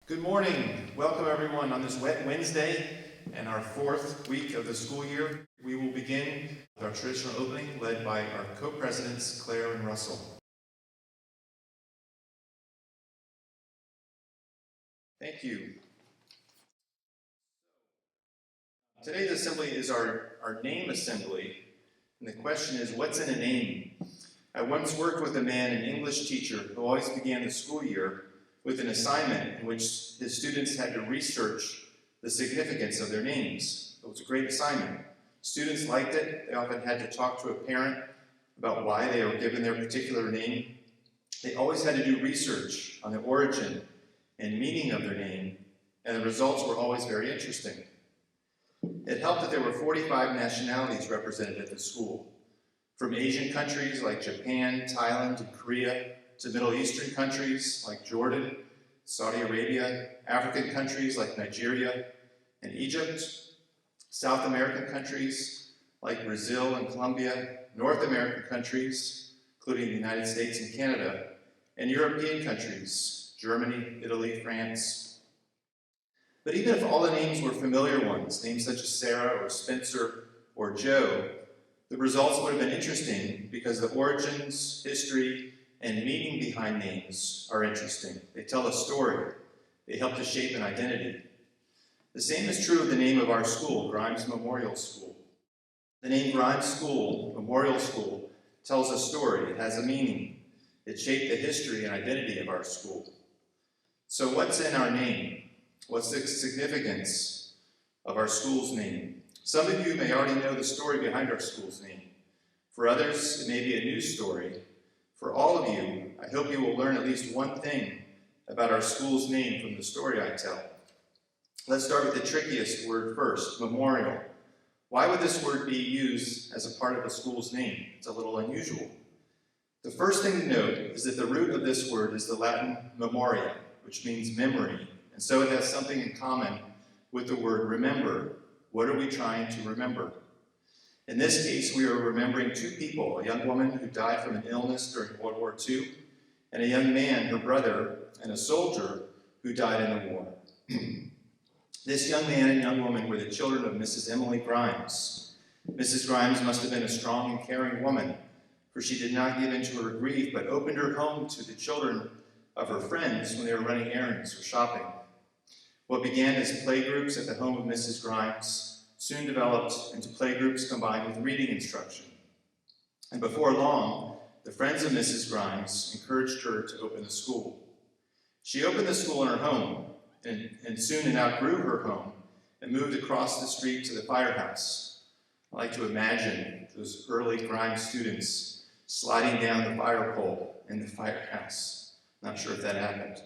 Good morning. Welcome everyone on this wet Wednesday and our fourth week of the school year. We will begin with our traditional opening led by our co-presidents, Claire and Russell. Thank you. Today's assembly is our name assembly, and the question is, what's in a name? I once worked with a man, an English teacher, who always began the school year with an assignment in which his students had to research the significance of their names. It was a great assignment. Students liked it. They often had to talk to a parent about why they were given their particular name. They always had to do research on the origin and meaning of their name, and the results were always very interesting. It helped that there were 45 nationalities represented at the school, from Asian countries like Japan, Thailand, and Korea, to Middle Eastern countries like Jordan, Saudi Arabia, African countries like Nigeria and Egypt, South American countries like Brazil and Colombia, North American countries, including the United States and Canada, and European countries, Germany, Italy, France. But even if all the names were familiar ones, names such as Sarah or Spencer or Joe, the results would have been interesting because the origins, history, and meaning behind names are interesting. They tell a story. They help to shape an identity. The same is true of the name of our school, Grymes Memorial School. The name Grymes School, Memorial School, tells a story. It has a meaning. It shaped the history and identity of our school. So what's in our name? What's the significance of our school's name? Some of you may already know the story behind our school's name. For others, it may be a new story. For all of you, I hope you will learn at least one thing about our school's name from the story I tell. Let's start with the trickiest word first, memorial. Why would this word be used as a part of a school's name? It's a little unusual. The first thing to note is that the root of this word is the Latin memoria, which means memory, and so it has something in common with the word remember. What are we trying to remember? In this case, we are remembering two people, a young woman who died from an illness during World War II, and a young man, her brother, and a soldier who died in the war. This young man and young woman were the children of Mrs. Emily Grymes. Mrs. Grymes must have been a strong and caring woman, for she did not give in to her grief, but opened her home to the children of her friends when they were running errands or shopping. What began as playgroups at the home of Mrs. Grymes soon developed into playgroups combined with reading instruction. And before long, the friends of Mrs. Grymes encouraged her to open the school. She opened the school in her home, and soon outgrew her home and moved across the street to the firehouse. I like to imagine those early Grymes students sliding down the fire pole in the firehouse. Not sure if that happened.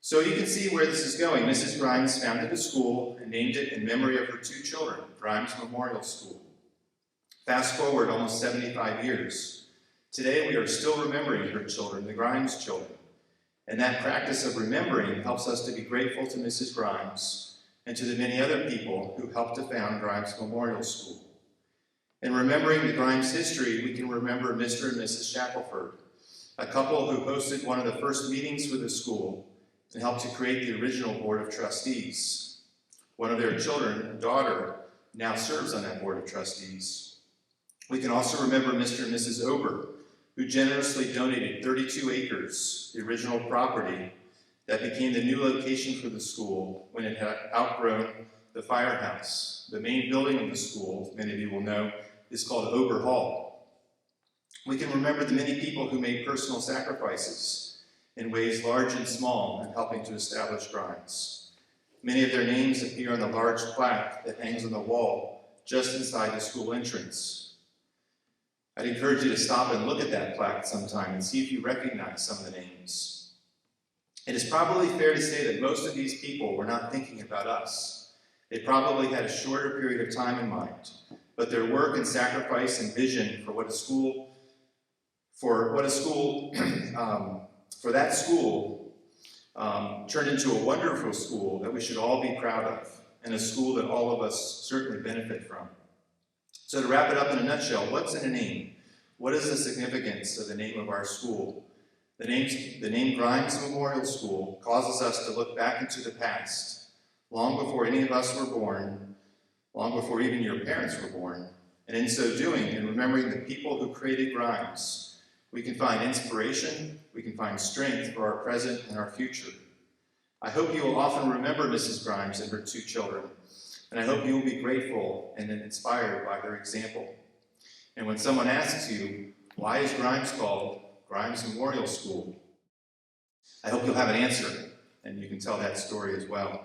So you can see where this is going. Mrs. Grymes founded a school and named it in memory of her two children, Grymes Memorial School. Fast forward almost 75 years. Today we are still remembering her children, the Grymes children. And that practice of remembering helps us to be grateful to Mrs. Grymes and to the many other people who helped to found Grymes Memorial School. In remembering the Grymes history, we can remember Mr. and Mrs. Shackelford, a couple who hosted one of the first meetings for the school and helped to create the original Board of Trustees. One of their children, a daughter, now serves on that Board of Trustees. We can also remember Mr. and Mrs. Ober, who generously donated 32 acres, the original property, that became the new location for the school when it had outgrown the firehouse. The main building of the school, many of you will know, is called Ober Hall. We can remember the many people who made personal sacrifices in ways large and small in helping to establish Grymes. Many of their names appear on the large plaque that hangs on the wall just inside the school entrance. I'd encourage you to stop and look at that plaque sometime and see if you recognize some of the names. It is probably fair to say that most of these people were not thinking about us. They probably had a shorter period of time in mind, but their work and sacrifice and vision for that school turned into a wonderful school that we should all be proud of, and a school that all of us certainly benefit from. So to wrap it up in a nutshell, what's in a name? What is the significance of the name of our school? The name Grymes Memorial School causes us to look back into the past, long before any of us were born, long before even your parents were born. And in so doing, in remembering the people who created Grymes, we can find inspiration, we can find strength for our present and our future. I hope you will often remember Mrs. Grymes and her 2 children, and I hope you will be grateful and inspired by her example. And when someone asks you, why is Grymes called Grymes Memorial School? I hope you'll have an answer, and you can tell that story as well.